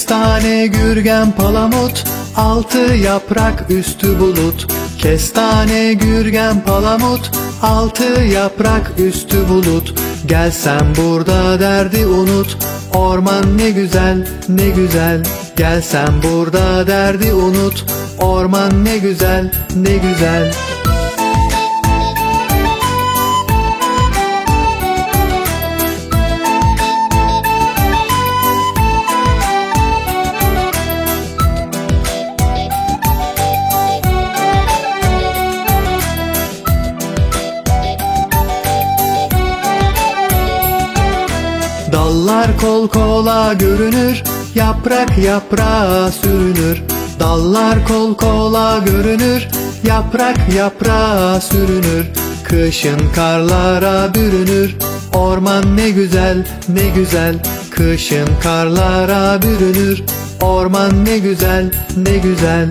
Kestane, gürgen, palamut, altı yaprak üstü bulut. Kestane, gürgen, palamut, altı yaprak üstü bulut. Gelsen burada derdi unut, orman ne güzel, ne güzel. Gelsen burada derdi unut, orman ne güzel, ne güzel. Dallar kol kola görünür, yaprak yaprağa sürünür. Dallar kol kola görünür, yaprak yaprağa sürünür. Kışın karlara bürünür, orman ne güzel, ne güzel. Kışın karlara bürünür, orman ne güzel, ne güzel.